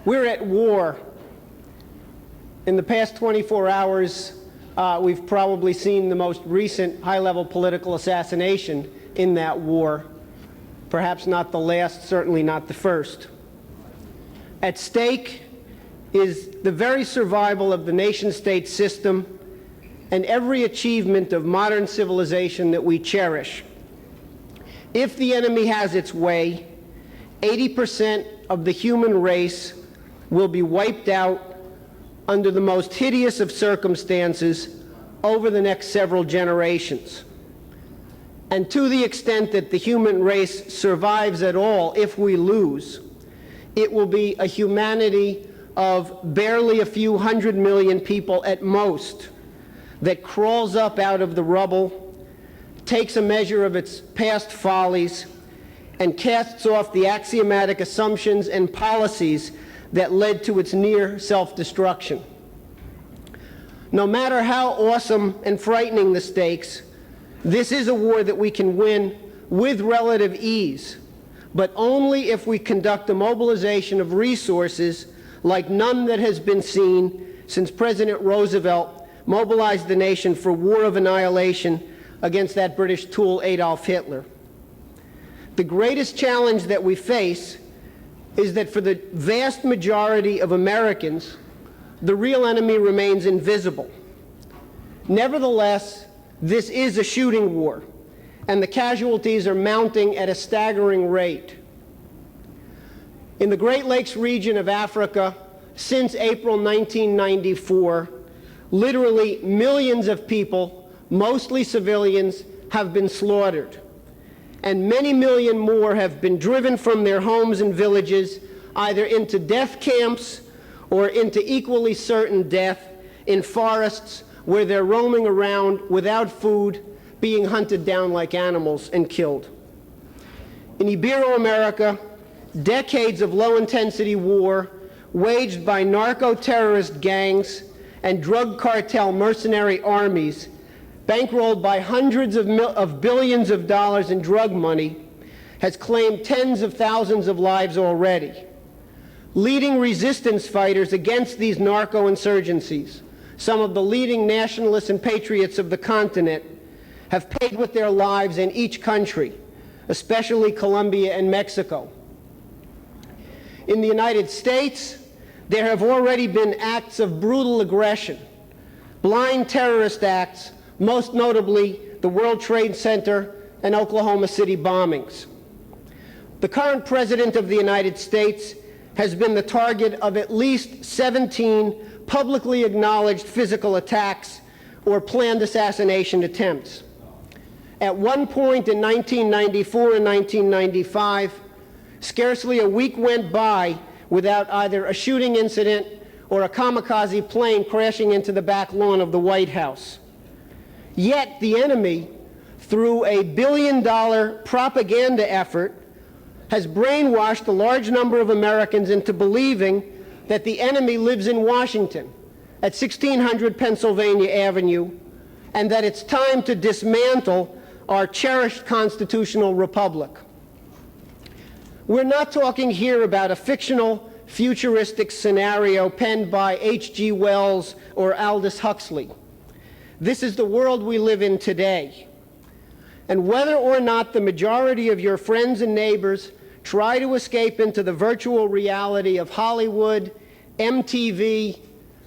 We're at war. In the past 24 hours, we've probably seen the most recent high-level political assassination in that war. Perhaps not the last, certainly not the first. At stake is the very survival of the nation-state system and every achievement of modern civilization that we cherish. If the enemy has its way, 80% of the human race will be wiped out under the most hideous of circumstances over the next several generations. And to the extent that the human race survives at all, if we lose, it will be a humanity of barely a few 100 million people at most that crawls up out of the rubble, takes a measure of its past follies, and casts off the axiomatic assumptions and policies that led to its near self-destruction. No matter how awesome and frightening the stakes, this is a war that we can win with relative ease, but only if we conduct a mobilization of resources like none that has been seen since President Roosevelt mobilized the nation for war of annihilation against that British tool Adolf Hitler. The greatest challenge that we face is that for the vast majority of Americans, the real enemy remains invisible. Nevertheless, this is a shooting war, and the casualties are mounting at a staggering rate. In the Great Lakes region of Africa, since April 1994, literally millions of people, mostly civilians, have been slaughtered. And many million more have been driven from their homes and villages, either into death camps or into equally certain death in forests where they're roaming around without food, being hunted down like animals and killed. In Ibero-America, decades of low-intensity war waged by narco-terrorist gangs and drug cartel mercenary armies, bankrolled by hundreds of billions of dollars in drug money, has claimed tens of thousands of lives already. Leading resistance fighters against these narco-insurgencies, some of the leading nationalists and patriots of the continent, have paid with their lives in each country, especially Colombia and Mexico. In the United States, there have already been acts of brutal aggression, blind terrorist acts, most notably the World Trade Center and Oklahoma City bombings. The current President of the United States has been the target of at least 17 publicly acknowledged physical attacks or planned assassination attempts. At one point in 1994 and 1995, scarcely a week went by without either a shooting incident or a kamikaze plane crashing into the back lawn of the White House. Yet the enemy, through a billion-dollar propaganda effort, has brainwashed a large number of Americans into believing that the enemy lives in Washington at 1600 Pennsylvania Avenue, and that it's time to dismantle our cherished constitutional republic. We're not talking here about a fictional, futuristic scenario penned by H.G. Wells or Aldous Huxley. This is the world we live in today. And whether or not the majority of your friends and neighbors try to escape into the virtual reality of Hollywood, MTV,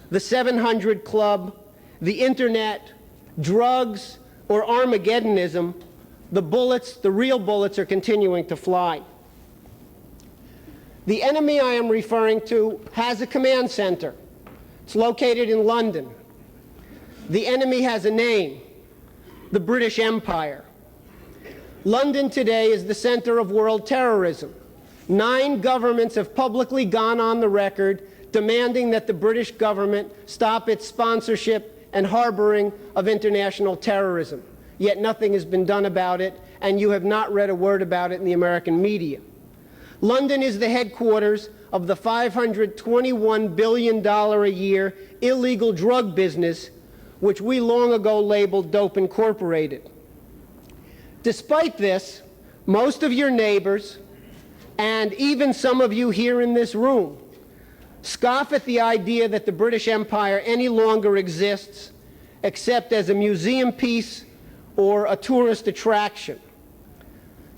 the 700 Club, the internet, drugs, or Armageddonism, the bullets, the real bullets, are continuing to fly. The enemy I am referring to has a command center. It's located in London. The enemy has a name, the British Empire. London today is the center of world terrorism. 9 governments have publicly gone on the record demanding that the British government stop its sponsorship and harboring of international terrorism. Yet nothing has been done about it, and you have not read a word about it in the American media. London is the headquarters of the $521 billion a year illegal drug business, which we long ago labeled Dope Incorporated. Despite this, most of your neighbors, and even some of you here in this room, scoff at the idea that the British Empire any longer exists except as a museum piece or a tourist attraction.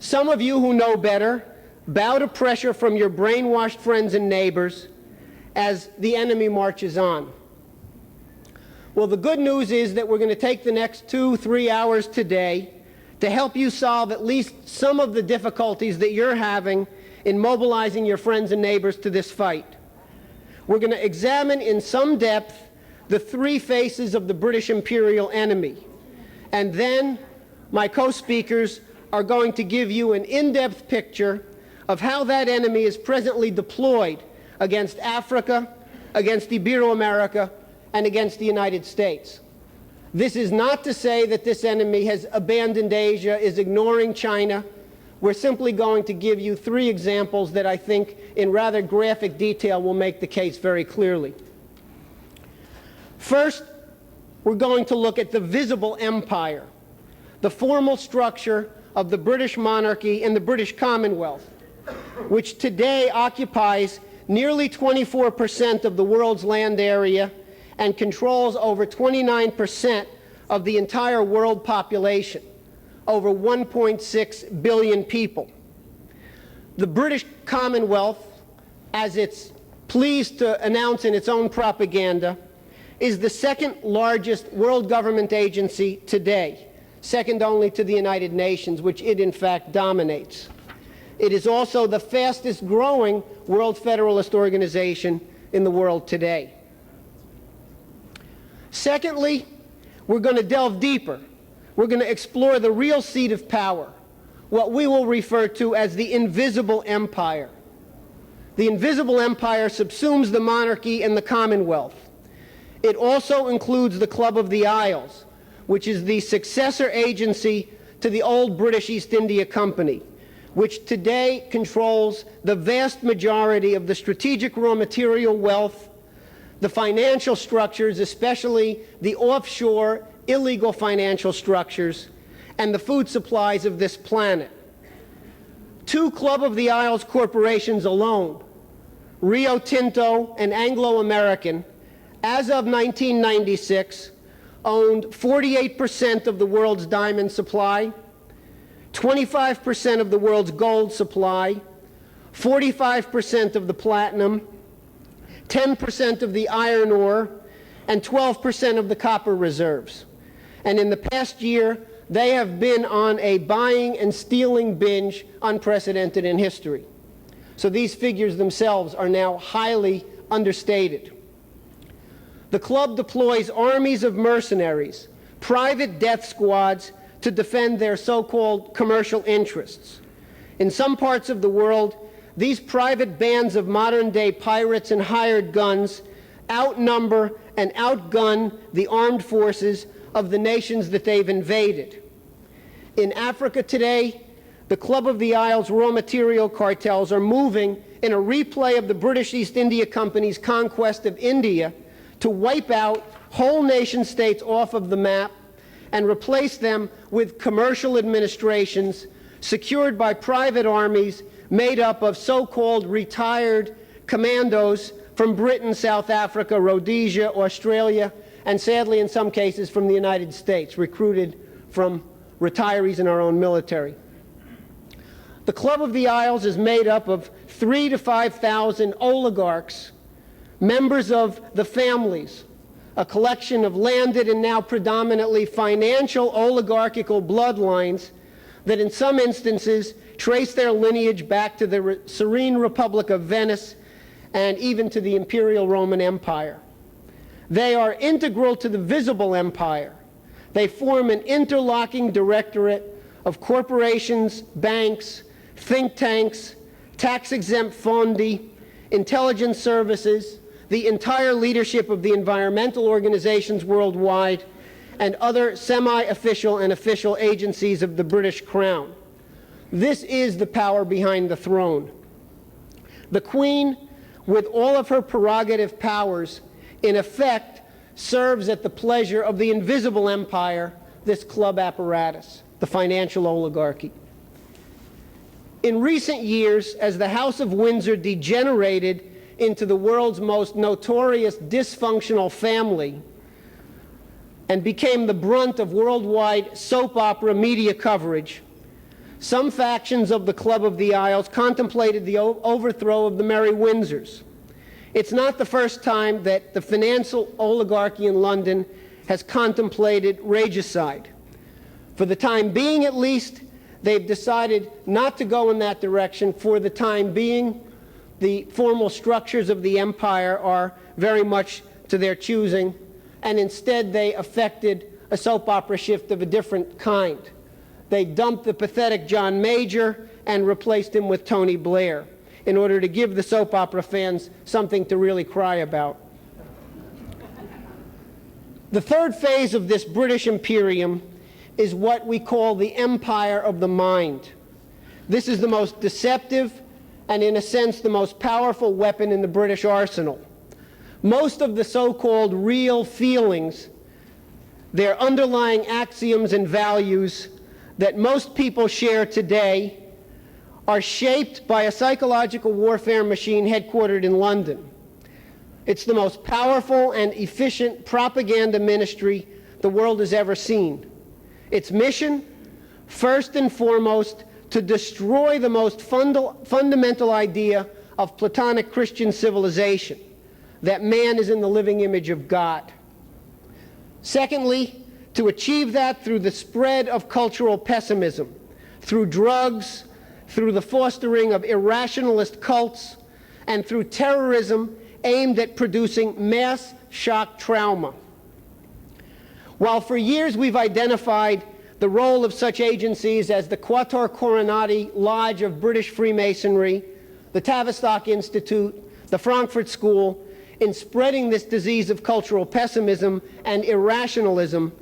Some of you who know better bow to pressure from your brainwashed friends and neighbors as the enemy marches on. Well, the good news is that we're going to take the next 2-3 hours today to help you solve at least some of the difficulties that you're having in mobilizing your friends and neighbors to this fight. We're going to examine in some depth the three faces of the British imperial enemy. And then my co-speakers are going to give you an in-depth picture of how that enemy is presently deployed against Africa, against Ibero-America, and against the United States. This is not to say that this enemy has abandoned Asia, is ignoring China. We're simply going to give you three examples that I think in rather graphic detail will make the case very clearly. First, we're going to look at the visible empire, the formal structure of the British monarchy and the British Commonwealth, which today occupies nearly 24% of the world's land area and controls over 29% of the entire world population, over 1.6 billion people. The British Commonwealth, as it's pleased to announce in its own propaganda, is the second largest world government agency today, second only to the United Nations, which it in fact dominates. It is also the fastest growing World Federalist organization in the world today. Secondly, we're going to delve deeper. We're going to explore the real seat of power, what we will refer to as the invisible empire. The invisible empire subsumes the monarchy and the Commonwealth. It also includes the Club of the Isles, which is the successor agency to the old British East India Company, which today controls the vast majority of the strategic raw material wealth, the financial structures, especially the offshore illegal financial structures, and the food supplies of this planet. Two Club of the Isles corporations alone, Rio Tinto and Anglo-American, as of 1996, owned 48% of the world's diamond supply, 25% of the world's gold supply, 45% of the platinum, 10% of the iron ore, and 12% of the copper reserves. And in the past year, they have been on a buying and stealing binge unprecedented in history. So these figures themselves are now highly understated. The club deploys armies of mercenaries, private death squads, to defend their so-called commercial interests. In some parts of the world, these private bands of modern-day pirates and hired guns outnumber and outgun the armed forces of the nations that they've invaded. In Africa today, the Club of the Isles raw material cartels are moving in a replay of the British East India Company's conquest of India to wipe out whole nation states off of the map and replace them with commercial administrations secured by private armies made up of so-called retired commandos from Britain, South Africa, Rhodesia, Australia, and sadly in some cases from the United States, recruited from retirees in our own military. The Club of the Isles is made up of 3,000 to 5,000 oligarchs, members of the families, a collection of landed and now predominantly financial oligarchical bloodlines that in some instances trace their lineage back to the serene Republic of Venice and even to the Imperial Roman Empire. They are integral to the visible empire. They form an interlocking directorate of corporations, banks, think tanks, tax-exempt fondi, intelligence services, the entire leadership of the environmental organizations worldwide, and other semi-official and official agencies of the British Crown. This is the power behind the throne. The Queen, with all of her prerogative powers, in effect, serves at the pleasure of the invisible empire, this club apparatus, the financial oligarchy. In recent years, as the House of Windsor degenerated into the world's most notorious dysfunctional family and became the brunt of worldwide soap opera media coverage, some factions of the Club of the Isles contemplated the overthrow of the Merry Windsors. It's not the first time that the financial oligarchy in London has contemplated regicide. For the time being, at least, they've decided not to go in that direction. For the time being, the formal structures of the empire are very much to their choosing, and instead they effected a soap opera shift of a different kind. They dumped the pathetic John Major and replaced him with Tony Blair in order to give the soap opera fans something to really cry about. The third phase of this British Imperium is what we call the empire of the mind. This is the most deceptive and, in a sense, the most powerful weapon in the British arsenal. Most of the so-called real feelings, their underlying axioms and values that most people share today, are shaped by a psychological warfare machine headquartered in London. It's the most powerful and efficient propaganda ministry the world has ever seen. Its mission, first and foremost, to destroy the most fundamental idea of Platonic Christian civilization, that man is in the living image of God. Secondly, to achieve that through the spread of cultural pessimism, through drugs, through the fostering of irrationalist cults, and through terrorism aimed at producing mass shock trauma. While for years we've identified the role of such agencies as the Quatuor Coronati Lodge of British Freemasonry, the Tavistock Institute, the Frankfurt School, in spreading this disease of cultural pessimism and irrationalism,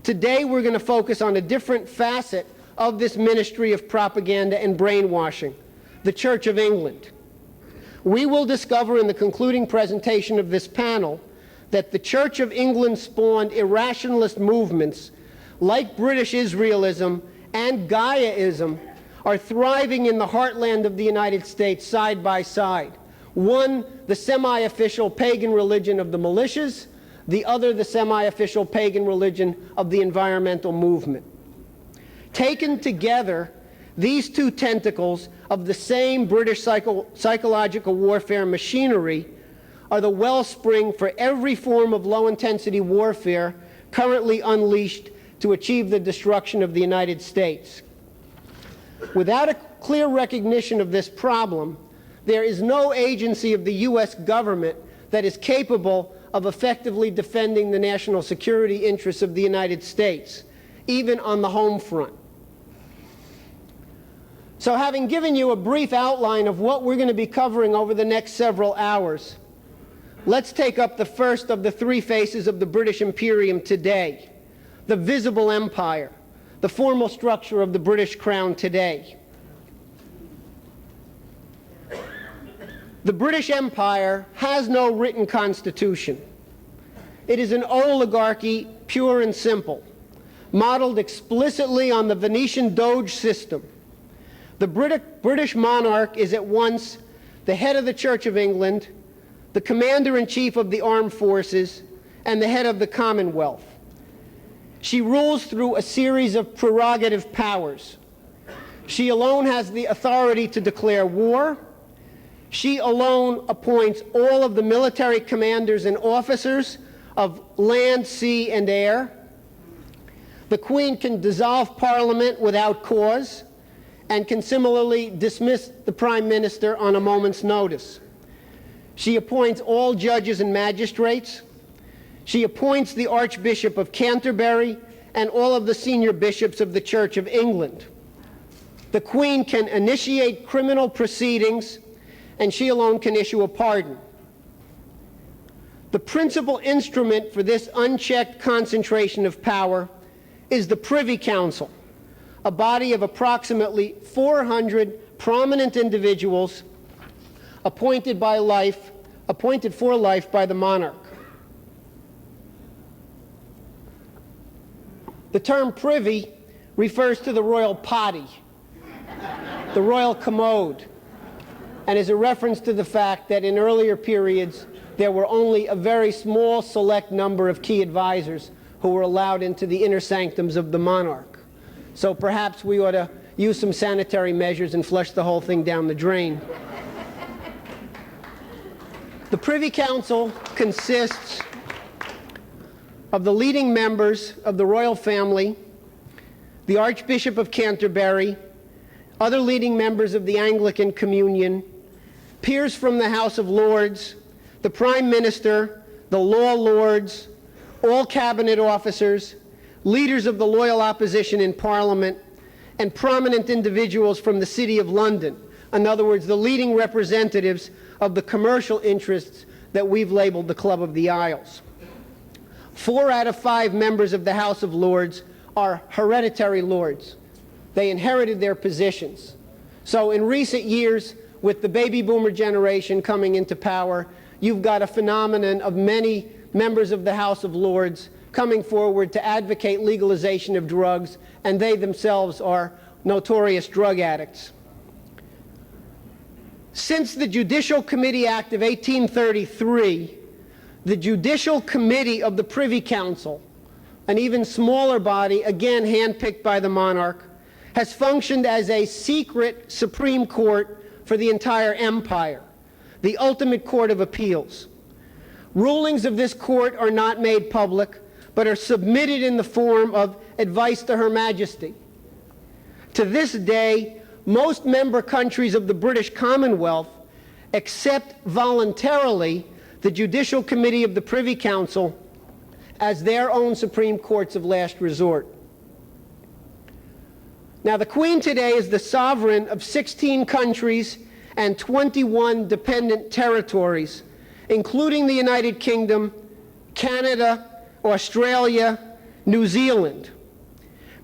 today we're going to focus on a different facet of this ministry of propaganda and brainwashing, the Church of England. We will discover in the concluding presentation of this panel that the Church of England spawned irrationalist movements like British Israelism and Gaiaism are thriving in the heartland of the United States side by side. One, the semi-official pagan religion of the militias, the other, the semi-official pagan religion of the environmental movement. Taken together, these two tentacles of the same British psychological warfare machinery are the wellspring for every form of low-intensity warfare currently unleashed to achieve the destruction of the United States. Without a clear recognition of this problem, there is no agency of the U.S. government that is capable of effectively defending the national security interests of the United States, even on the home front. So having given you a brief outline of what we're going to be covering over the next several hours, let's take up the first of the three faces of the British Imperium today, the visible empire, the formal structure of the British Crown today. The British Empire has no written constitution. It is an oligarchy, pure and simple, modeled explicitly on the Venetian Doge system. The British monarch is at once the head of the Church of England, the commander-in-chief of the armed forces, and the head of the Commonwealth. She rules through a series of prerogative powers. She alone has the authority to declare war. She alone appoints all of the military commanders and officers of land, sea, and air. The Queen can dissolve Parliament without cause and can similarly dismiss the Prime Minister on a moment's notice. She appoints all judges and magistrates. She appoints the Archbishop of Canterbury and all of the senior bishops of the Church of England. The Queen can initiate criminal proceedings, and she alone can issue a pardon. The principal instrument for this unchecked concentration of power is the Privy Council, a body of approximately 400 prominent individuals appointed for life by the monarch. The term privy refers to the royal potty, the royal commode, and is a reference to the fact that in earlier periods there were only a very small select number of key advisors who were allowed into the inner sanctums of the monarch. So perhaps we ought to use some sanitary measures and flush the whole thing down the drain. The Privy Council consists of the leading members of the royal family, the Archbishop of Canterbury, other leading members of the Anglican Communion, peers from the House of Lords, the Prime Minister, the Law Lords, all cabinet officers, leaders of the loyal opposition in Parliament, and prominent individuals from the City of London. In other words, the leading representatives of the commercial interests that we've labeled the Club of the Isles. 4 out of 5 members of the House of Lords are hereditary lords. They inherited their positions. So in recent years, with the baby boomer generation coming into power, you've got a phenomenon of many members of the House of Lords coming forward to advocate legalization of drugs, and they themselves are notorious drug addicts. Since the Judicial Committee Act of 1833, the Judicial Committee of the Privy Council, an even smaller body, again handpicked by the monarch, has functioned as a secret Supreme Court for the entire empire, the ultimate court of appeals. Rulings of this court are not made public, but are submitted in the form of advice to Her Majesty. To this day, most member countries of the British Commonwealth accept voluntarily the Judicial Committee of the Privy Council as their own Supreme Courts of last resort. Now, the Queen today is the sovereign of 16 countries and 21 dependent territories, including the United Kingdom, Canada, Australia, New Zealand.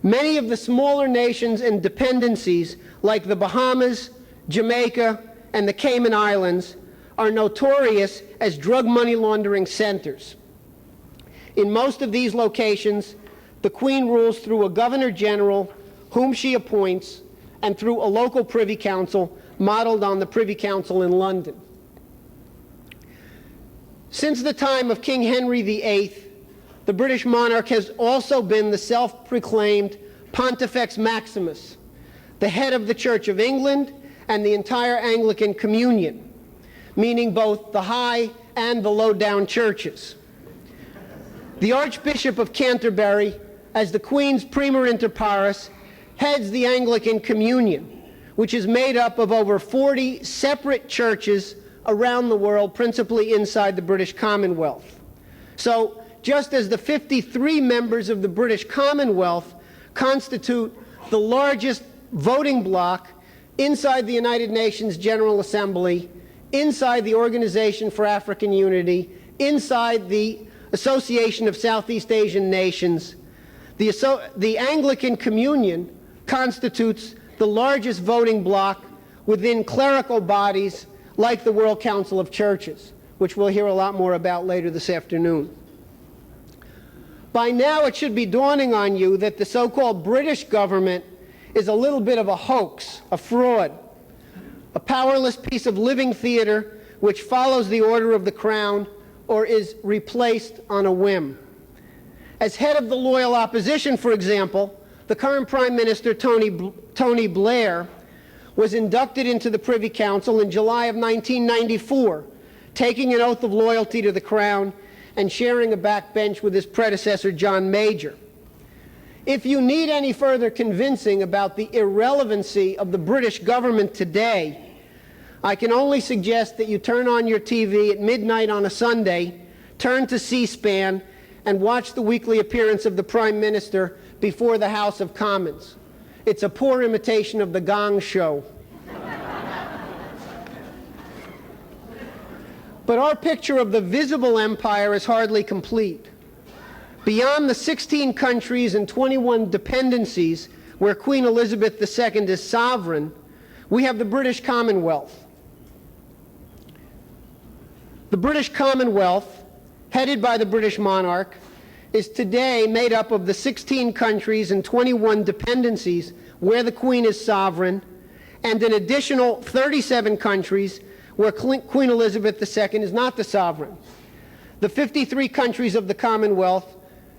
Many of the smaller nations and dependencies, like the Bahamas, Jamaica, and the Cayman Islands, are notorious as drug money laundering centers. In most of these locations, the Queen rules through a Governor General whom she appoints, and through a local Privy Council modeled on the Privy Council in London. Since the time of King Henry VIII, the British monarch has also been the self-proclaimed Pontifex Maximus, the head of the Church of England and the entire Anglican Communion, meaning both the high and the low-down churches. The Archbishop of Canterbury, as the Queen's Primer Inter Pares, heads the Anglican Communion, which is made up of over 40 separate churches around the world, principally inside the British Commonwealth. So, just as the 53 members of the British Commonwealth constitute the largest voting bloc inside the United Nations General Assembly, inside the Organization for African Unity, inside the Association of Southeast Asian Nations, the Anglican Communion constitutes the largest voting bloc within clerical bodies like the World Council of Churches, which we'll hear a lot more about later this afternoon. By now it should be dawning on you that the so-called British government is a little bit of a hoax, a fraud, a powerless piece of living theater which follows the order of the Crown or is replaced on a whim. As head of the loyal opposition, for example, the current Prime Minister, Tony Blair, was inducted into the Privy Council in July of 1994, taking an oath of loyalty to the Crown and sharing a backbench with his predecessor, John Major. If you need any further convincing about the irrelevancy of the British government today, I can only suggest that you turn on your TV at midnight on a Sunday, turn to C-SPAN, and watch the weekly appearance of the Prime Minister before the House of Commons. It's a poor imitation of the Gong Show. But our picture of the visible empire is hardly complete. Beyond the 16 countries and 21 dependencies where Queen Elizabeth II is sovereign, we have the British Commonwealth. The British Commonwealth, headed by the British monarch, is today made up of the 16 countries and 21 dependencies where the Queen is sovereign, and an additional 37 countries where Queen Elizabeth II is not the sovereign. The 53 countries of the Commonwealth,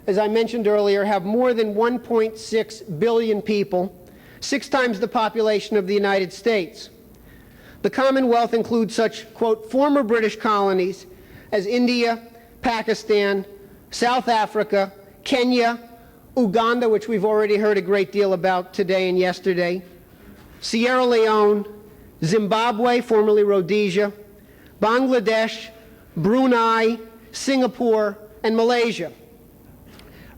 as I mentioned earlier, have more than 1.6 billion people, 6 times the population of the United States. The Commonwealth includes such, quote, former British colonies as India, Pakistan, South Africa, Kenya, Uganda, which we've already heard a great deal about today and yesterday, Sierra Leone, Zimbabwe, formerly Rhodesia, Bangladesh, Brunei, Singapore, and Malaysia.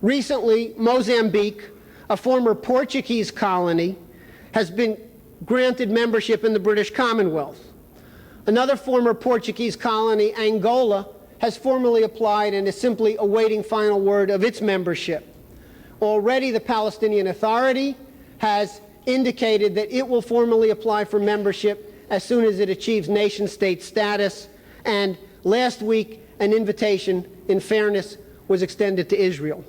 Recently, Mozambique, a former Portuguese colony, has been granted membership in the British Commonwealth. Another former Portuguese colony, Angola, has formally applied and is simply awaiting final word of its membership. Already the Palestinian Authority has indicated that it will formally apply for membership as soon as it achieves nation-state status, and last week an invitation, in fairness, was extended to Israel.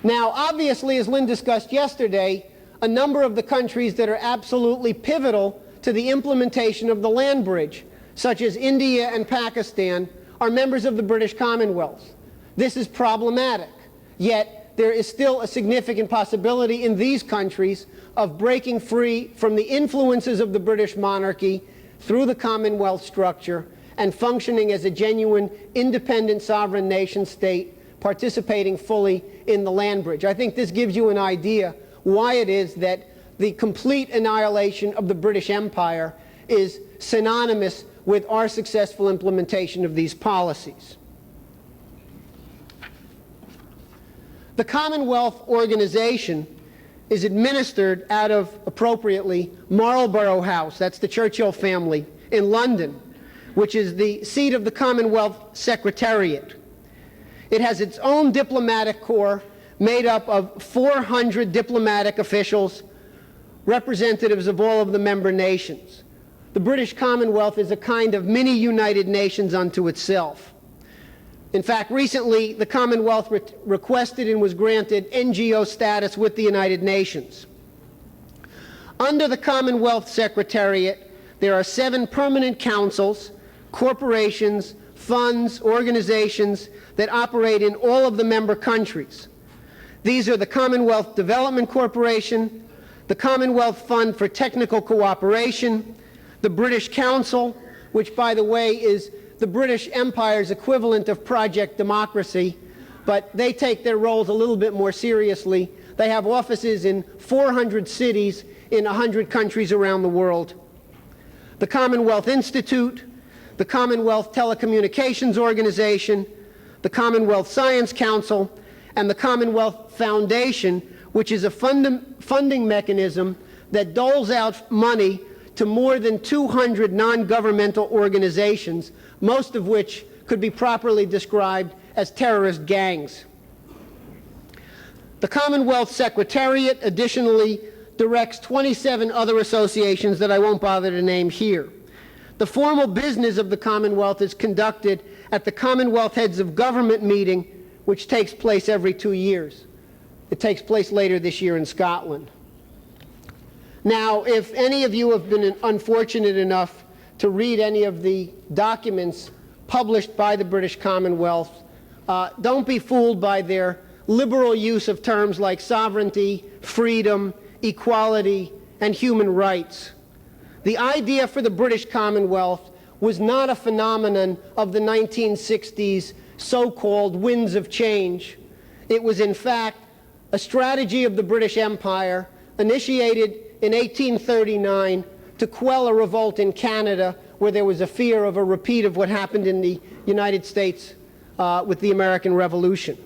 Now, obviously, as Lynn discussed yesterday, a number of the countries that are absolutely pivotal to the implementation of the land bridge, such as India and Pakistan, are members of the British Commonwealth. This is problematic, yet there is still a significant possibility in these countries of breaking free from the influences of the British monarchy through the Commonwealth structure and functioning as a genuine independent sovereign nation state participating fully in the land bridge. I think this gives you an idea why it is that the complete annihilation of the British Empire is synonymous with our successful implementation of these policies. The Commonwealth organization is administered out of, appropriately, Marlborough House, that's the Churchill family, in London, which is the seat of the Commonwealth Secretariat. It has its own diplomatic corps made up of 400 diplomatic officials, representatives of all of the member nations. The British Commonwealth is a kind of mini United Nations unto itself. In fact, recently, the Commonwealth requested and was granted NGO status with the United Nations. Under the Commonwealth Secretariat, there are 7 permanent councils, corporations, funds, organizations that operate in all of the member countries. These are the Commonwealth Development Corporation, the Commonwealth Fund for Technical Cooperation, the British Council, which, by the way, is the British Empire's equivalent of Project Democracy, but they take their roles a little bit more seriously. They have offices in 400 cities in 100 countries around the world. The Commonwealth Institute, the Commonwealth Telecommunications Organization, the Commonwealth Science Council, and the Commonwealth Foundation, which is a funding mechanism that doles out money to more than 200 non-governmental organizations, most of which could be properly described as terrorist gangs. The Commonwealth Secretariat additionally directs 27 other associations that I won't bother to name here. The formal business of the Commonwealth is conducted at the Commonwealth Heads of Government meeting, which takes place every 2 years. It takes place later this year in Scotland. Now, if any of you have been unfortunate enough to read any of the documents published by the British Commonwealth, don't be fooled by their liberal use of terms like sovereignty, freedom, equality, and human rights. The idea for the British Commonwealth was not a phenomenon of the 1960s so-called winds of change. It was, in fact, a strategy of the British Empire initiated in 1839 to quell a revolt in Canada where there was a fear of a repeat of what happened in the United States with the American Revolution.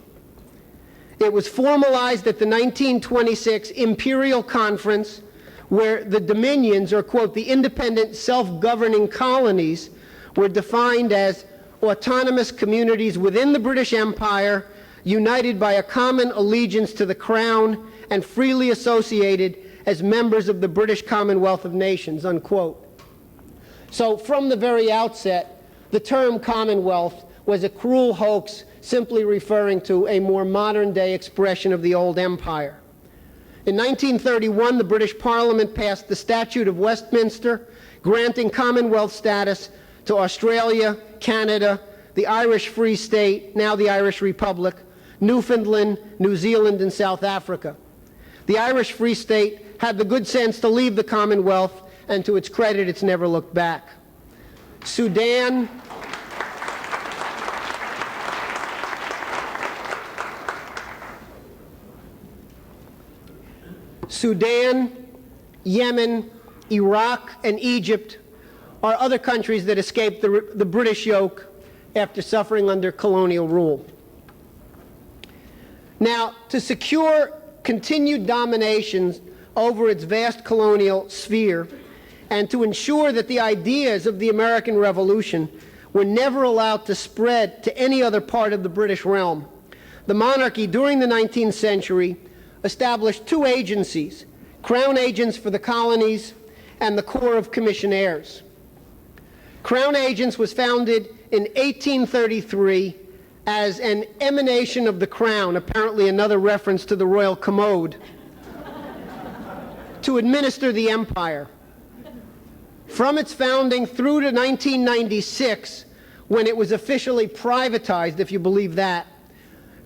It was formalized at the 1926 Imperial Conference, where the dominions, or quote, the independent self-governing colonies, were defined as autonomous communities within the British Empire, united by a common allegiance to the Crown and freely associated as members of the British Commonwealth of Nations, unquote. So from the very outset, the term Commonwealth was a cruel hoax simply referring to a more modern-day expression of the old empire. In 1931, the British Parliament passed the Statute of Westminster, granting Commonwealth status to Australia, Canada, the Irish Free State, now the Irish Republic, Newfoundland, New Zealand, and South Africa. The Irish Free State had the good sense to leave the Commonwealth, and to its credit, it's never looked back. Sudan, Yemen, Iraq, and Egypt are other countries that escaped the British yoke after suffering under colonial rule. Now, to secure continued domination over its vast colonial sphere, and to ensure that the ideas of the American Revolution were never allowed to spread to any other part of the British realm, the monarchy during the 19th century established two agencies, Crown Agents for the colonies and the Corps of Commissionaires. Crown Agents was founded in 1833 as an emanation of the Crown, apparently another reference to the Royal Commode, to administer the empire. From its founding through to 1996, when it was officially privatized, if you believe that,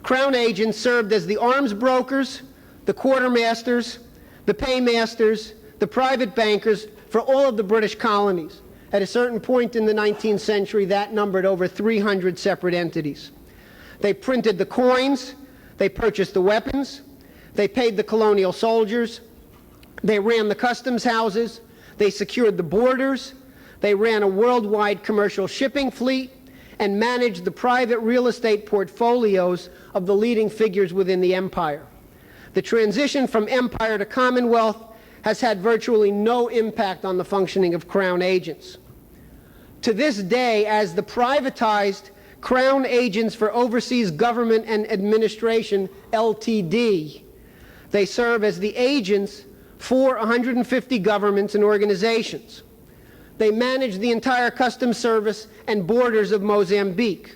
Crown Agents served as the arms brokers, the quartermasters, the paymasters, the private bankers for all of the British colonies. At a certain point in the 19th century, that numbered over 300 separate entities. They printed the coins, they purchased the weapons, they paid the colonial soldiers, they ran the customs houses, they secured the borders, they ran a worldwide commercial shipping fleet, and managed the private real estate portfolios of the leading figures within the empire. The transition from empire to Commonwealth has had virtually no impact on the functioning of Crown Agents. To this day, as the privatized Crown Agents for Overseas Government and Administration, LTD, they serve as the agents for 150 governments and organizations. They manage the entire customs service and borders of Mozambique.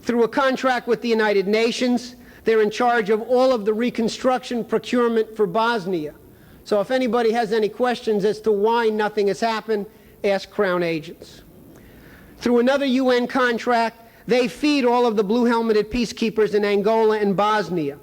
Through a contract with the United Nations, they're in charge of all of the reconstruction procurement for Bosnia. So if anybody has any questions as to why nothing has happened, ask Crown Agents. Through another UN contract, they feed all of the blue-helmeted peacekeepers in Angola and Bosnia.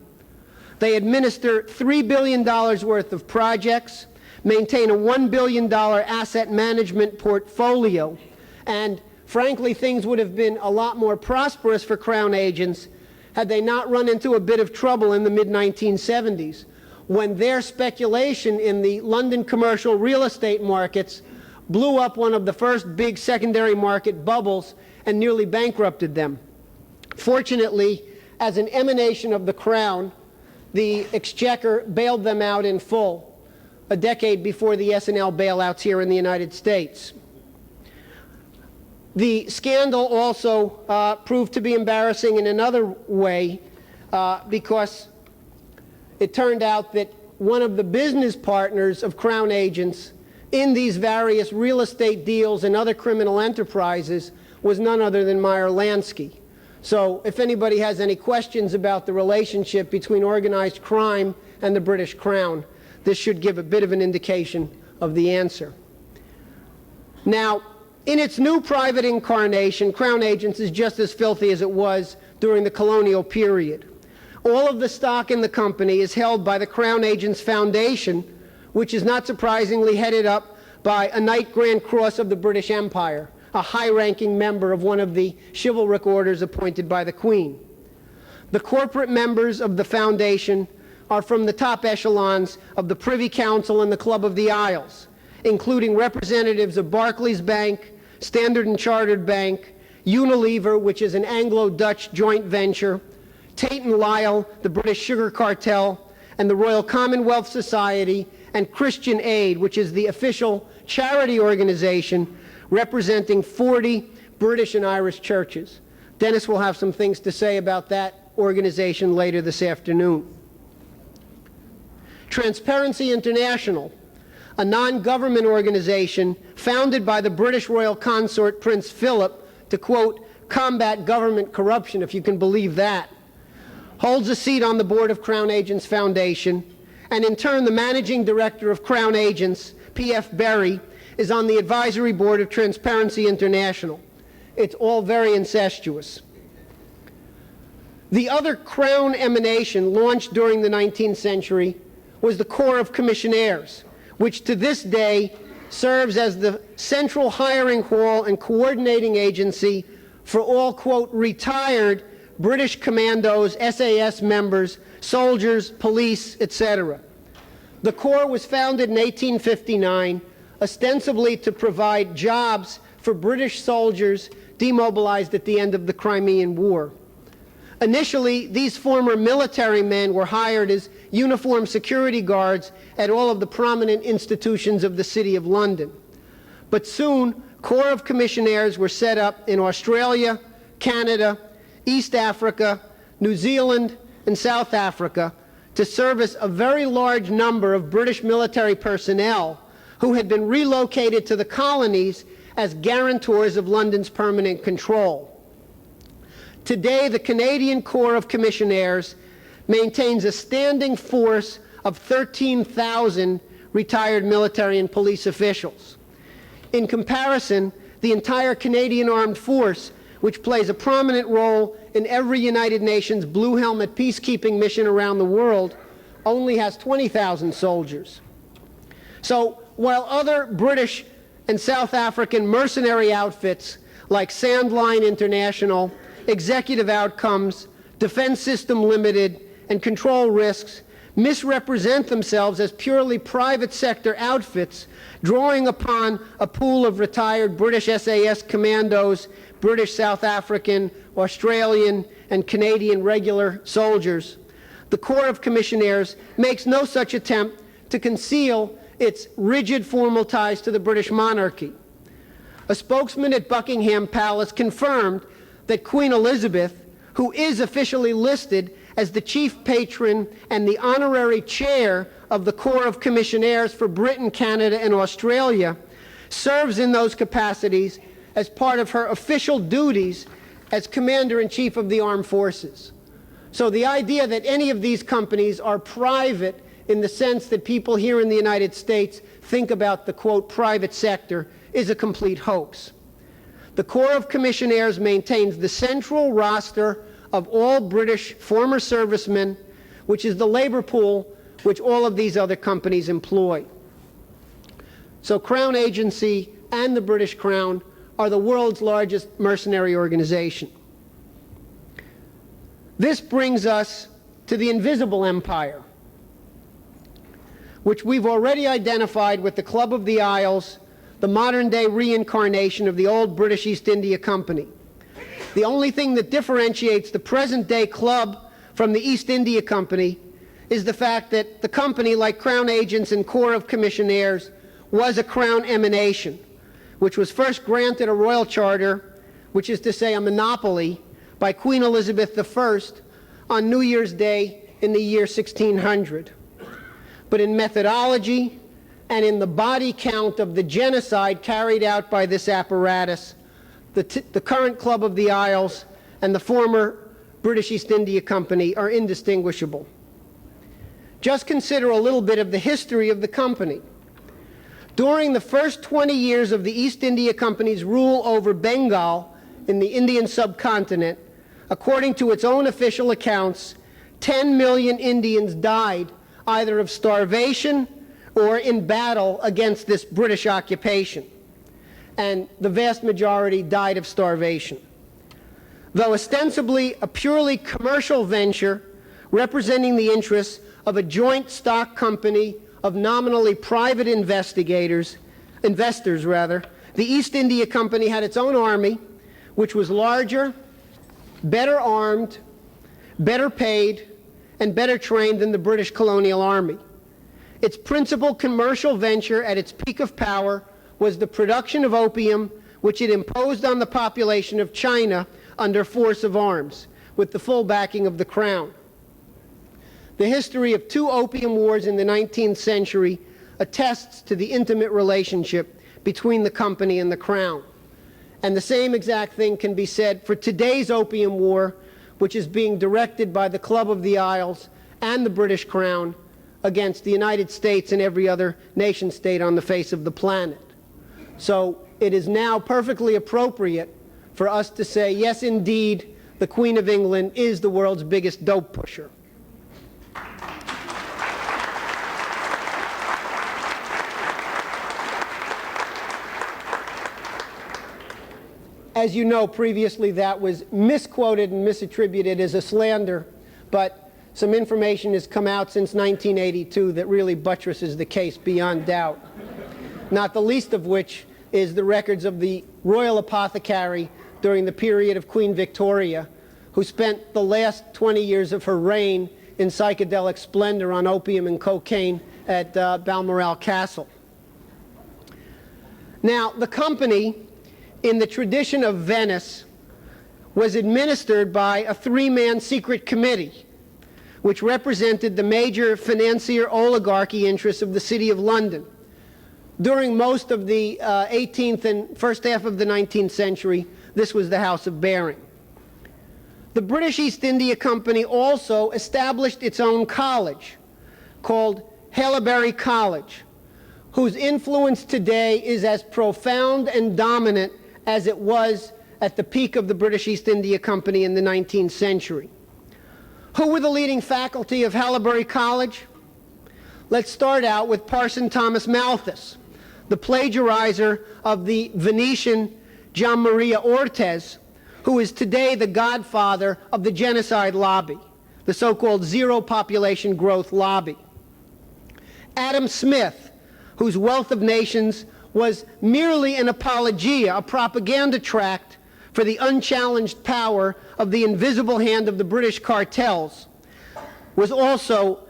They administer $3 billion worth of projects, maintain a $1 billion asset management portfolio, and frankly, things would have been a lot more prosperous for Crown Agents had they not run into a bit of trouble in the mid-1970s, when their speculation in the London commercial real estate markets blew up one of the first big secondary market bubbles and nearly bankrupted them. Fortunately, as an emanation of the Crown, the Exchequer bailed them out in full, a decade before the S&L bailouts here in the United States. The scandal also proved to be embarrassing in another way because it turned out that one of the business partners of Crown Agents in these various real estate deals and other criminal enterprises was none other than Meyer Lansky. So if anybody has any questions about the relationship between organized crime and the British Crown, this should give a bit of an indication of the answer. Now, in its new private incarnation, Crown Agents is just as filthy as it was during the colonial period. All of the stock in the company is held by the Crown Agents Foundation, which is not surprisingly headed up by a Knight Grand Cross of the British Empire, a high-ranking member of one of the chivalric orders appointed by the Queen. The corporate members of the foundation are from the top echelons of the Privy Council and the Club of the Isles, including representatives of Barclays Bank, Standard & Chartered Bank, Unilever, which is an Anglo-Dutch joint venture, Tate & Lyle, the British Sugar Cartel, and the Royal Commonwealth Society, and Christian Aid, which is the official charity organization representing 40 British and Irish churches. Dennis will have some things to say about that organization later this afternoon. Transparency International, a non-government organization founded by the British royal consort Prince Philip to, quote, combat government corruption, if you can believe that, holds a seat on the board of Crown Agents Foundation and in turn the managing director of Crown Agents, P.F. Berry, is on the advisory board of Transparency International. It's all very incestuous. The other Crown emanation launched during the 19th century was the Corps of Commissionaires, which to this day serves as the central hiring hall and coordinating agency for all, quote, retired British commandos, SAS members, soldiers, police, etc. The Corps was founded in 1859, ostensibly to provide jobs for British soldiers demobilized at the end of the Crimean War. Initially, these former military men were hired as uniformed security guards at all of the prominent institutions of the City of London. But soon, Corps of Commissionaires were set up in Australia, Canada, East Africa, New Zealand, and South Africa to service a very large number of British military personnel who had been relocated to the colonies as guarantors of London's permanent control. Today, the Canadian Corps of Commissionaires maintains a standing force of 13,000 retired military and police officials. In comparison, the entire Canadian Armed Force, which plays a prominent role in every United Nations Blue Helmet peacekeeping mission around the world, only has 20,000 soldiers. So, while other British and South African mercenary outfits like Sandline International, Executive Outcomes, Defense System Limited, and Control Risks misrepresent themselves as purely private sector outfits, drawing upon a pool of retired British SAS commandos, British, South African, Australian, and Canadian regular soldiers, the Corps of Commissionaires makes no such attempt to conceal its rigid formal ties to the British monarchy. A spokesman at Buckingham Palace confirmed that Queen Elizabeth, who is officially listed as the chief patron and the honorary chair of the Corps of Commissionaires for Britain, Canada, and Australia, serves in those capacities as part of her official duties as Commander-in-Chief of the Armed Forces. So the idea that any of these companies are private in the sense that people here in the United States think about the, quote, private sector is a complete hoax. The Corps of Commissionaires maintains the central roster of all British former servicemen, which is the labor pool which all of these other companies employ. So Crown Agency and the British Crown are the world's largest mercenary organization. This brings us to the invisible empire, which we've already identified with the Club of the Isles, the modern-day reincarnation of the old British East India Company. The only thing that differentiates the present-day club from the East India Company is the fact that the company, like Crown Agents and Corps of Commissionaires, was a Crown emanation, which was first granted a royal charter, which is to say a monopoly, by Queen Elizabeth I on New Year's Day in the year 1600. But in methodology, and in the body count of the genocide carried out by this apparatus, the current Club of the Isles and the former British East India Company are indistinguishable. Just consider a little bit of the history of the company. During the first 20 years of the East India Company's rule over Bengal in the Indian subcontinent, according to its own official accounts, 10 million Indians died either of starvation or in battle against this British occupation, and the vast majority died of starvation. Though ostensibly a purely commercial venture representing the interests of a joint stock company of nominally private investors, the East India Company had its own army, which was larger, better armed, better paid, and better trained than the British colonial army. Its principal commercial venture at its peak of power was the production of opium, which it imposed on the population of China under force of arms, with the full backing of the Crown. The history of 2 opium wars in the 19th century attests to the intimate relationship between the company and the Crown. And the same exact thing can be said for today's opium war, which is being directed by the Club of the Isles and the British Crown against the United States and every other nation state on the face of the planet. So it is now perfectly appropriate for us to say, yes, indeed, the Queen of England is the world's biggest dope pusher. As you know, previously that was misquoted and misattributed as a slander, but some information has come out since 1982 that really buttresses the case beyond doubt. Not the least of which is the records of the royal apothecary during the period of Queen Victoria, who spent the last 20 years of her reign in psychedelic splendor on opium and cocaine at Balmoral Castle. Now, the company, in the tradition of Venice, was administered by a three-man secret committee, which represented the major financier oligarchy interests of the City of London. During most of the 18th and first half of the 19th century, this was the House of Baring. The British East India Company also established its own college called Haileybury College, whose influence today is as profound and dominant as it was at the peak of the British East India Company in the 19th century. Who were the leading faculty of Haileybury College? Let's start out with Parson Thomas Malthus, the plagiarizer of the Venetian Gian Maria Ortez, who is today the godfather of the genocide lobby, the so-called zero population growth lobby. Adam Smith, whose Wealth of Nations was merely an apologia, a propaganda tract for the unchallenged power of the invisible hand of the British cartels, was also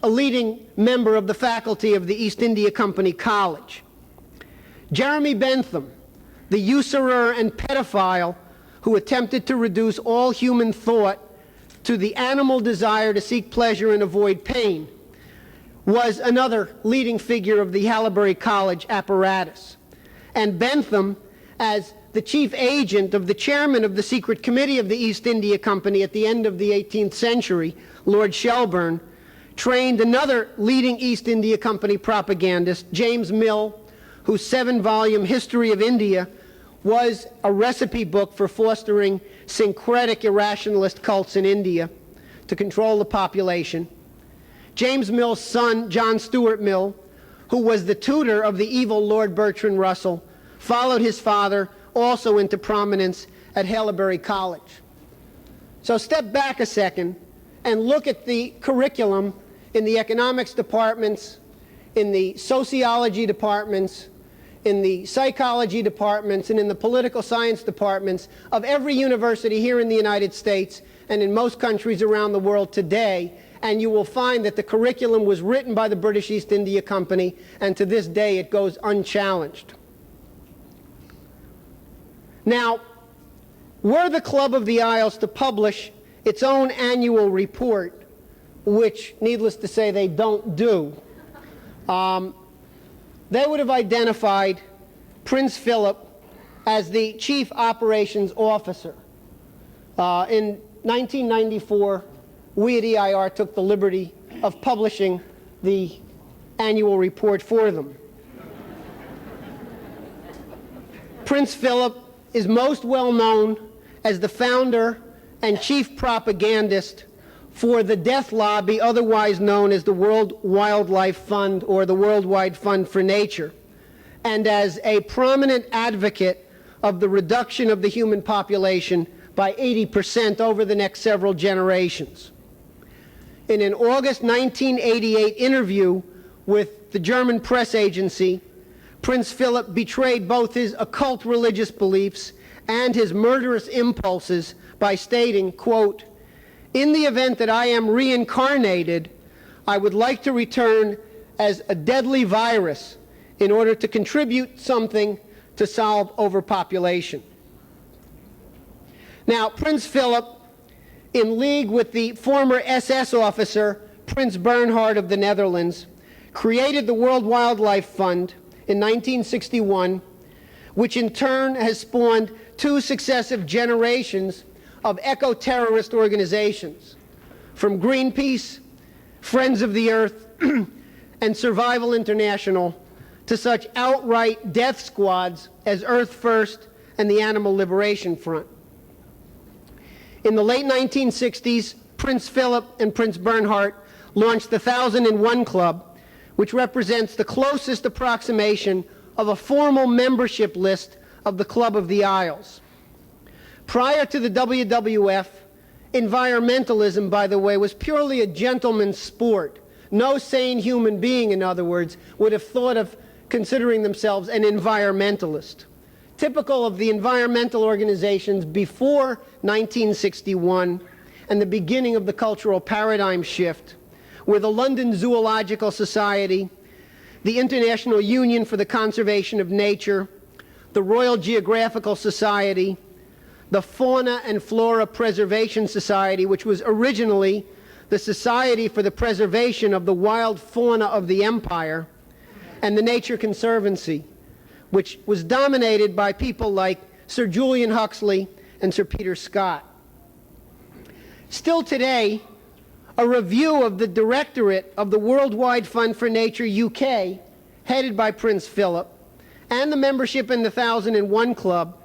a leading member of the faculty of the East India Company College. Jeremy Bentham, the usurer and pedophile who attempted to reduce all human thought to the animal desire to seek pleasure and avoid pain, was another leading figure of the Haileybury College apparatus. And Bentham, as the chief agent of the chairman of the secret committee of the East India Company at the end of the 18th century, Lord Shelburne, trained another leading East India Company propagandist, James Mill, whose 7-volume History of India was a recipe book for fostering syncretic irrationalist cults in India to control the population. James Mill's son, John Stuart Mill, who was the tutor of the evil Lord Bertrand Russell, followed his father also into prominence at Haileybury College. So step back a second and look at the curriculum in the economics departments, in the sociology departments, in the psychology departments, and in the political science departments of every university here in the United States and in most countries around the world today, and you will find that the curriculum was written by the British East India Company, and to this day it goes unchallenged. Now, were the Club of the Isles to publish its own annual report, which, needless to say, they don't do, they would have identified Prince Philip as the Chief Operations Officer. In 1994, we at EIR took the liberty of publishing the annual report for them. Prince Philip is most well known as the founder and chief propagandist for the death lobby, otherwise known as the World Wildlife Fund or the Worldwide Fund for Nature, and as a prominent advocate of the reduction of the human population by 80% over the next several generations. In an August 1988 interview with the German press agency, Prince Philip betrayed both his occult religious beliefs and his murderous impulses by stating, quote, "In the event that I am reincarnated, I would like to return as a deadly virus in order to contribute something to solve overpopulation." Now, Prince Philip, in league with the former SS officer, Prince Bernhard of the Netherlands, created the World Wildlife Fund in 1961, which in turn has spawned two successive generations of eco-terrorist organizations, from Greenpeace, Friends of the Earth, and Survival International to such outright death squads as Earth First and the Animal Liberation Front. In the late 1960s, Prince Philip and Prince Bernhard launched the 1001 Club, which represents the closest approximation of a formal membership list of the Club of the Isles. Prior to the WWF, environmentalism, by the way, was purely a gentleman's sport. No sane human being, in other words, would have thought of considering themselves an environmentalist. Typical of the environmental organizations before 1961 and the beginning of the cultural paradigm shift were the London Zoological Society, the International Union for the Conservation of Nature, the Royal Geographical Society, the Fauna and Flora Preservation Society, which was originally the Society for the Preservation of the Wild Fauna of the Empire, and the Nature Conservancy, which was dominated by people like Sir Julian Huxley and Sir Peter Scott. Still today, a review of the Directorate of the Worldwide Fund for Nature UK, headed by Prince Philip, and the membership in the 1001 Club,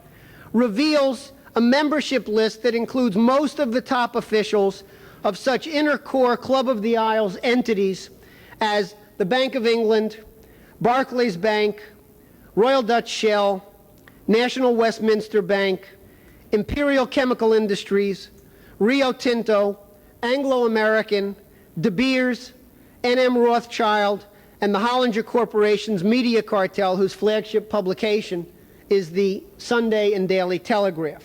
reveals a membership list that includes most of the top officials of such inner core Club of the Isles entities as the Bank of England, Barclays Bank, Royal Dutch Shell, National Westminster Bank, Imperial Chemical Industries, Rio Tinto, Anglo-American, De Beers, N.M. Rothschild, and the Hollinger Corporation's media cartel, whose flagship publication is the Sunday and Daily Telegraph.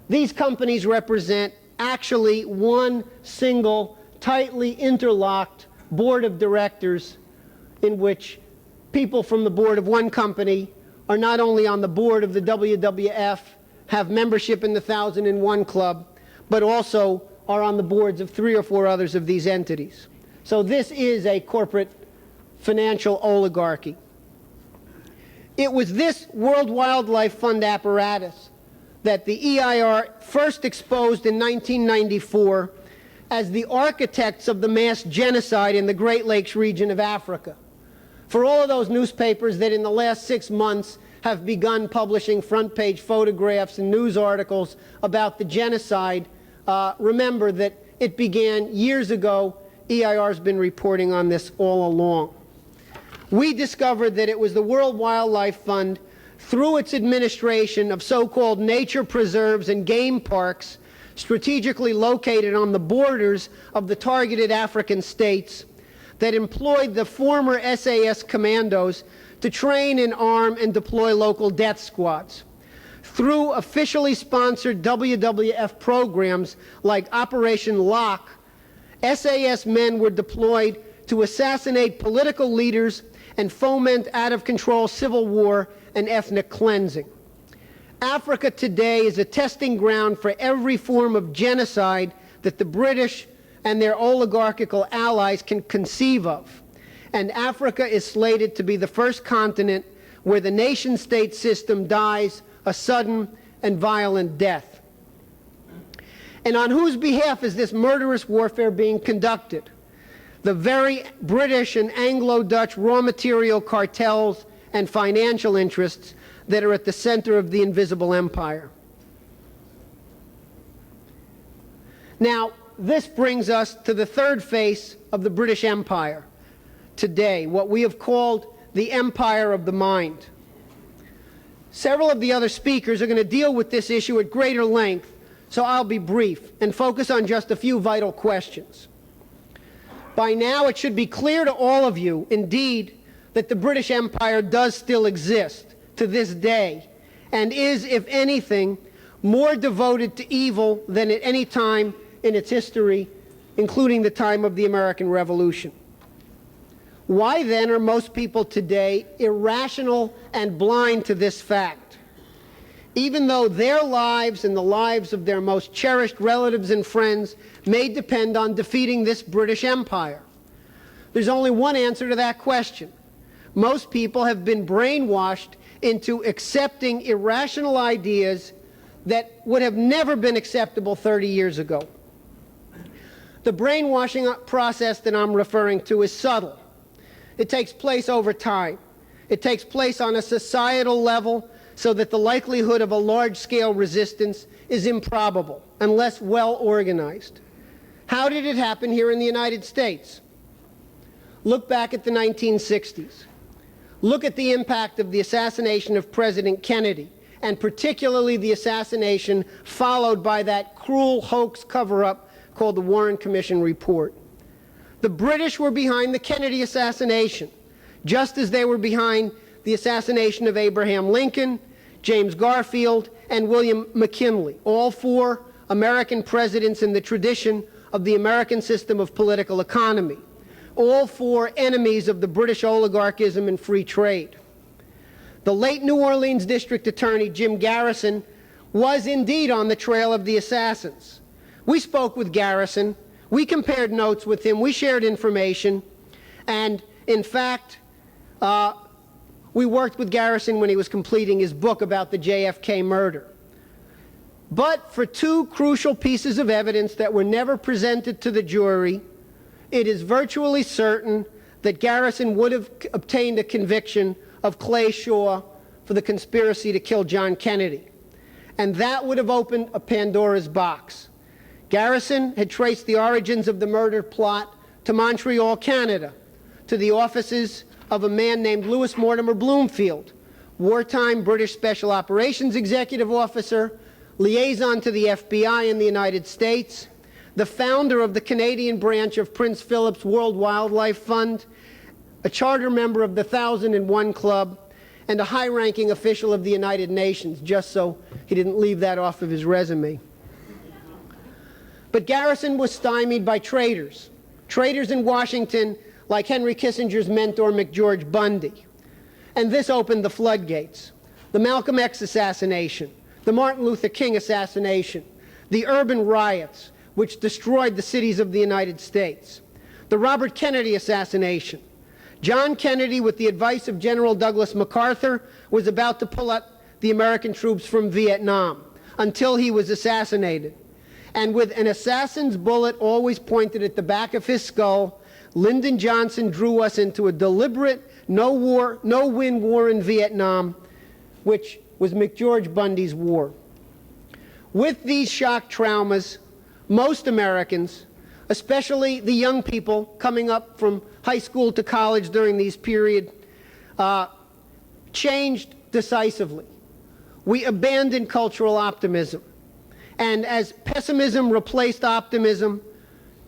These companies represent actually one single, tightly interlocked board of directors in which people from the board of one company are not only on the board of the WWF, have membership in the 1001 Club, but also are on the boards of 3 or 4 others of these entities. So this is a corporate financial oligarchy. It was this World Wildlife Fund apparatus that the EIR first exposed in 1994 as the architects of the mass genocide in the Great Lakes region of Africa. For all of those newspapers that in the last 6 months have begun publishing front-page photographs and news articles about the genocide, remember that it began years ago. EIR has been reporting on this all along. We discovered that it was the World Wildlife Fund, through its administration of so-called nature preserves and game parks strategically located on the borders of the targeted African states, that employed the former SAS commandos to train and arm and deploy local death squads. Through officially sponsored WWF programs like Operation Lock, SAS men were deployed to assassinate political leaders and foment out-of-control civil war and ethnic cleansing. Africa today is a testing ground for every form of genocide that the British and their oligarchical allies can conceive of. And Africa is slated to be the first continent where the nation-state system dies a sudden and violent death. And on whose behalf is this murderous warfare being conducted? The very British and Anglo-Dutch raw material cartels and financial interests that are at the center of the invisible empire. Now, this brings us to the third face of the British Empire today, what we have called the empire of the mind. Several of the other speakers are going to deal with this issue at greater length, so I'll be brief and focus on just a few vital questions. By now, it should be clear to all of you, indeed, that the British Empire does still exist to this day and is, if anything, more devoted to evil than at any time in its history, including the time of the American Revolution. Why then are most people today irrational and blind to this fact? Even though their lives and the lives of their most cherished relatives and friends may depend on defeating this British Empire. There's only one answer to that question. Most people have been brainwashed into accepting irrational ideas that would have never been acceptable 30 years ago. The brainwashing process that I'm referring to is subtle. It takes place over time. It takes place on a societal level so that the likelihood of a large-scale resistance is improbable unless well organized. How did it happen here in the United States? Look back at the 1960s. Look at the impact of the assassination of President Kennedy, and particularly the assassination followed by that cruel hoax cover-up called the Warren Commission report. The British were behind the Kennedy assassination, just as they were behind the assassination of Abraham Lincoln, James Garfield, and William McKinley, all four American presidents in the tradition of the American system of political economy, all four enemies of the British oligarchism and free trade. The late New Orleans District Attorney, Jim Garrison, was indeed on the trail of the assassins. We spoke with Garrison, we compared notes with him, we shared information, and in fact, we worked with Garrison when he was completing his book about the JFK murder. But for two crucial pieces of evidence that were never presented to the jury, it is virtually certain that Garrison would have obtained a conviction of Clay Shaw for the conspiracy to kill John Kennedy. And that would have opened a Pandora's box. Garrison had traced the origins of the murder plot to Montreal, Canada, to the offices of a man named Louis Mortimer Bloomfield, wartime British Special Operations Executive Officer, liaison to the FBI in the United States, the founder of the Canadian branch of Prince Philip's World Wildlife Fund, a charter member of the 1001 Club, and a high-ranking official of the United Nations, just so he didn't leave that off of his resume. But Garrison was stymied by traitors in Washington like Henry Kissinger's mentor, McGeorge Bundy. And this opened the floodgates. The Malcolm X assassination, the Martin Luther King assassination, the urban riots, which destroyed the cities of the United States, the Robert Kennedy assassination. John Kennedy, with the advice of General Douglas MacArthur, was about to pull out the American troops from Vietnam until he was assassinated. And with an assassin's bullet always pointed at the back of his skull, Lyndon Johnson drew us into a deliberate no-win war in Vietnam, which was McGeorge Bundy's war. With these shock traumas, most Americans, especially the young people coming up from high school to college during these periods, changed decisively. We abandoned cultural optimism. And as pessimism replaced optimism,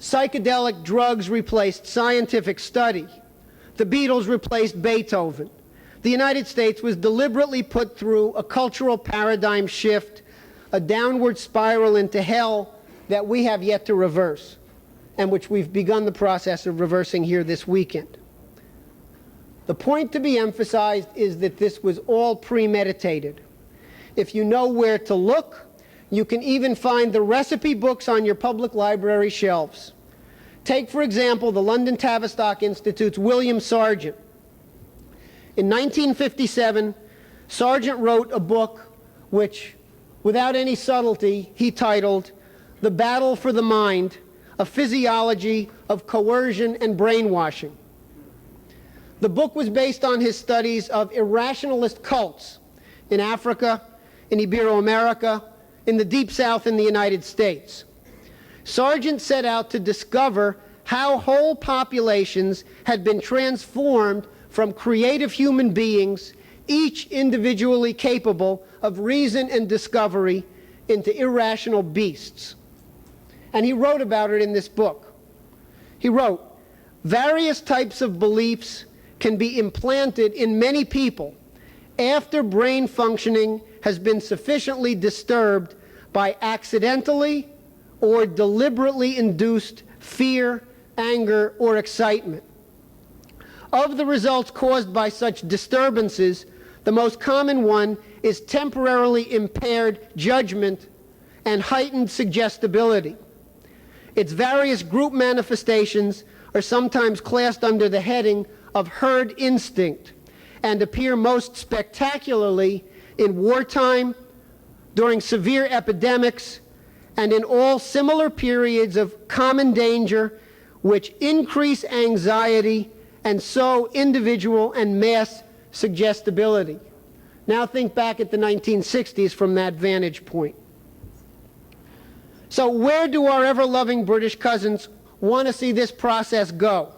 psychedelic drugs replaced scientific study. The Beatles replaced Beethoven. The United States was deliberately put through a cultural paradigm shift, a downward spiral into hell that we have yet to reverse, and which we've begun the process of reversing here this weekend. The point to be emphasized is that this was all premeditated. If you know where to look, you can even find the recipe books on your public library shelves. Take, for example, the London Tavistock Institute's William Sargent. In 1957, Sargent wrote a book which, without any subtlety, he titled The Battle for the Mind, A Physiology of Coercion and Brainwashing. The book was based on his studies of irrationalist cults in Africa, in Ibero-America, in the Deep South in the United States. Sargent set out to discover how whole populations had been transformed from creative human beings, each individually capable of reason and discovery, into irrational beasts. And he wrote about it in this book. He wrote, "Various types of beliefs can be implanted in many people after brain functioning has been sufficiently disturbed by accidentally or deliberately induced fear, anger, or excitement. Of the results caused by such disturbances, the most common one is temporarily impaired judgment and heightened suggestibility. Its various group manifestations are sometimes classed under the heading of herd instinct and appear most spectacularly in wartime, during severe epidemics, and in all similar periods of common danger which increase anxiety and sow individual and mass suggestibility. Now think back at the 1960s from that vantage point. So where do our ever-loving British cousins want to see this process go?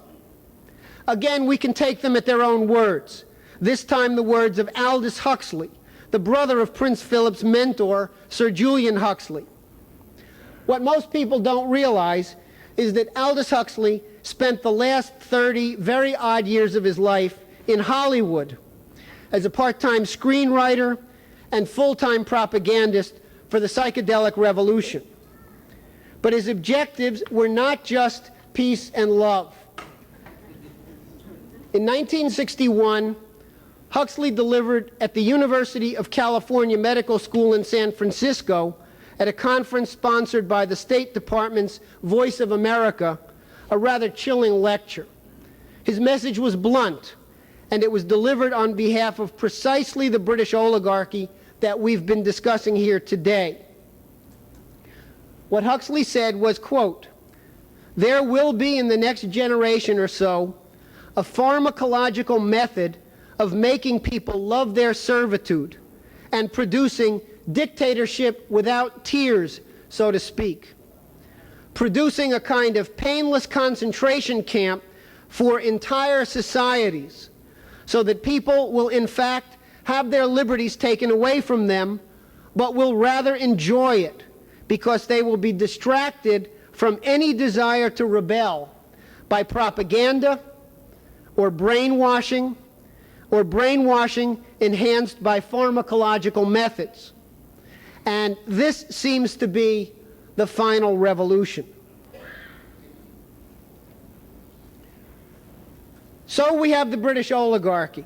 Again, we can take them at their own words. This time the words of Aldous Huxley, the brother of Prince Philip's mentor, Sir Julian Huxley. What most people don't realize is that Aldous Huxley spent the last 30 very odd years of his life in Hollywood as a part-time screenwriter and full-time propagandist for the psychedelic revolution. But his objectives were not just peace and love. In 1961, Huxley delivered at the University of California Medical School in San Francisco at a conference sponsored by the State Department's Voice of America, a rather chilling lecture. His message was blunt, and it was delivered on behalf of precisely the British oligarchy that we've been discussing here today. What Huxley said was, quote, "There will be in the next generation or so a pharmacological method of making people love their servitude and producing dictatorship without tears, so to speak. Producing a kind of painless concentration camp for entire societies so that people will in fact have their liberties taken away from them, but will rather enjoy it because they will be distracted from any desire to rebel by propaganda or brainwashing enhanced by pharmacological methods." And this seems to be the final revolution. So we have the British oligarchy,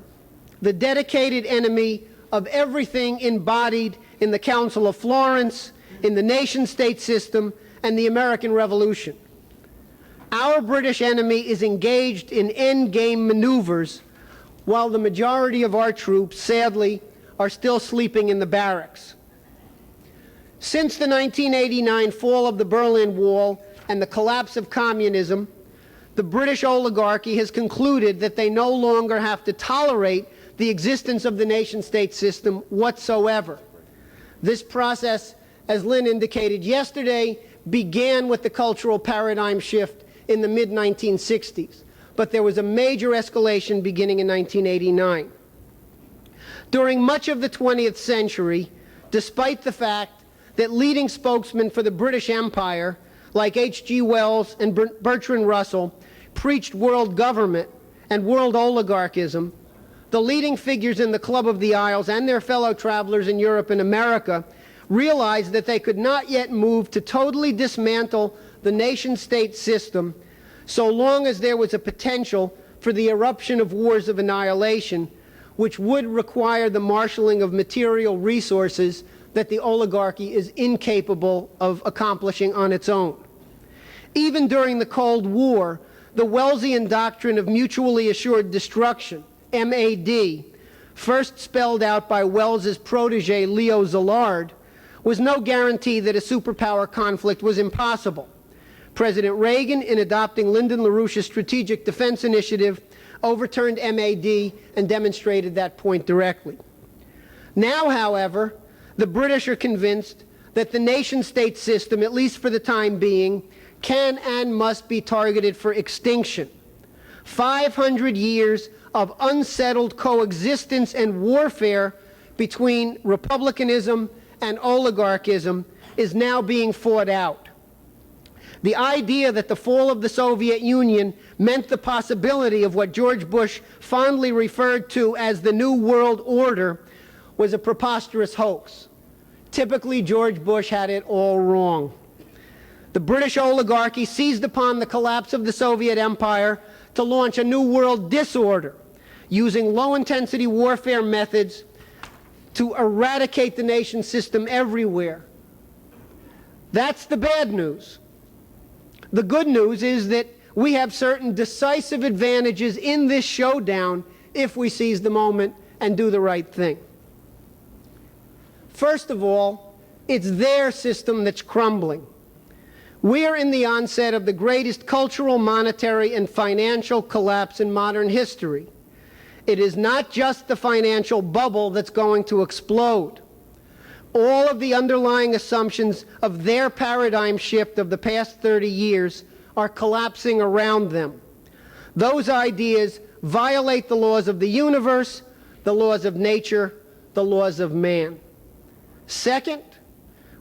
the dedicated enemy of everything embodied in the Council of Florence, in the nation-state system, and the American Revolution. Our British enemy is engaged in endgame maneuvers while the majority of our troops, sadly, are still sleeping in the barracks. Since the 1989 fall of the Berlin Wall and the collapse of communism, the British oligarchy has concluded that they no longer have to tolerate the existence of the nation-state system whatsoever. This process, as Lynn indicated yesterday, began with the cultural paradigm shift in the mid-1960s, but there was a major escalation beginning in 1989. During much of the 20th century, despite the fact that leading spokesmen for the British Empire, like H.G. Wells and Bertrand Russell, preached world government and world oligarchism, the leading figures in the Club of the Isles and their fellow travelers in Europe and America realized that they could not yet move to totally dismantle the nation-state system so long as there was a potential for the eruption of wars of annihilation, which would require the marshaling of material resources that the oligarchy is incapable of accomplishing on its own. Even during the Cold War, the Wellesian doctrine of mutually assured destruction, MAD, first spelled out by Wells's protege Leo Szilard, was no guarantee that a superpower conflict was impossible. President Reagan, in adopting Lyndon LaRouche's Strategic Defense Initiative, overturned MAD and demonstrated that point directly. Now, however, the British are convinced that the nation-state system, at least for the time being, can and must be targeted for extinction. 500 years of unsettled coexistence and warfare between republicanism and oligarchism is now being fought out. The idea that the fall of the Soviet Union meant the possibility of what George Bush fondly referred to as the New World Order was a preposterous hoax. Typically, George Bush had it all wrong. The British oligarchy seized upon the collapse of the Soviet Empire to launch a new world disorder, using low-intensity warfare methods to eradicate the nation system everywhere. That's the bad news. The good news is that we have certain decisive advantages in this showdown if we seize the moment and do the right thing. First of all, It's their system that's crumbling. We're in the onset of the greatest cultural, monetary, and financial collapse in modern history. It is not just the financial bubble that's going to explode. All of the underlying assumptions of their paradigm shift of the past 30 years are collapsing around them. Those ideas violate the laws of the universe, the laws of nature, the laws of man. Second,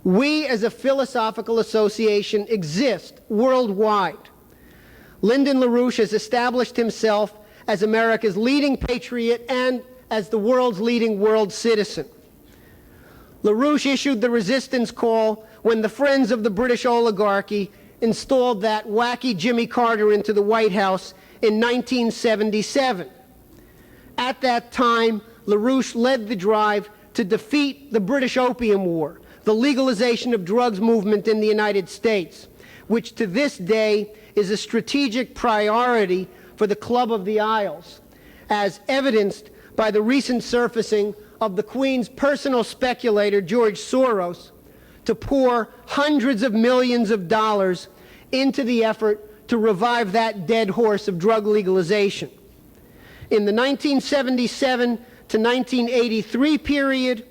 we as a philosophical association exist worldwide. Lyndon LaRouche has established himself as America's leading patriot and as the world's leading world citizen. LaRouche issued the resistance call when the friends of the British oligarchy installed that wacky Jimmy Carter into the White House in 1977. At that time, LaRouche led the drive to defeat the British Opium War, the legalization of drugs movement in the United States, which to this day is a strategic priority for the Club of the Isles, as evidenced by the recent surfacing of the Queen's personal speculator, George Soros, to pour hundreds of millions of dollars into the effort to revive that dead horse of drug legalization. In the 1977 to 1983 period,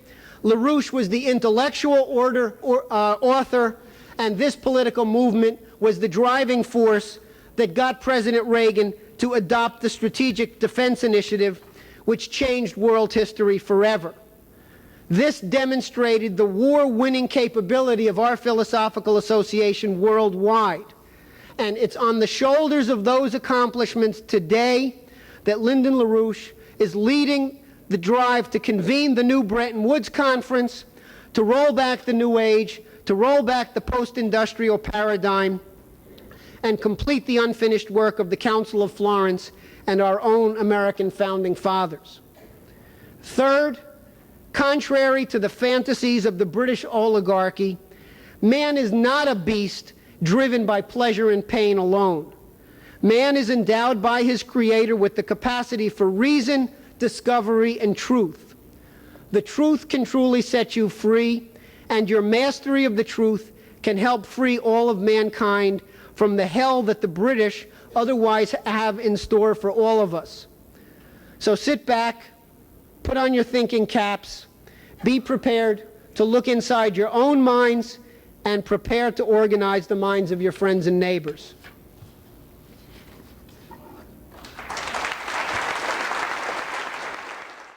LaRouche was the intellectual author, and this political movement was the driving force that got President Reagan to adopt the Strategic Defense Initiative, which changed world history forever. This demonstrated the war-winning capability of our philosophical association worldwide. And it's on the shoulders of those accomplishments today that Lyndon LaRouche is leading the drive to convene the new Bretton Woods Conference, to roll back the New Age, to roll back the post-industrial paradigm, and complete the unfinished work of the Council of Florence and our own American founding fathers. Third, contrary to the fantasies of the British oligarchy, man is not a beast driven by pleasure and pain alone. Man is endowed by his Creator with the capacity for reason, discovery, and truth. The truth can truly set you free, and your mastery of the truth can help free all of mankind from the hell that the British otherwise have in store for all of us. So sit back, put on your thinking caps, be prepared to look inside your own minds, and prepare to organize the minds of your friends and neighbors.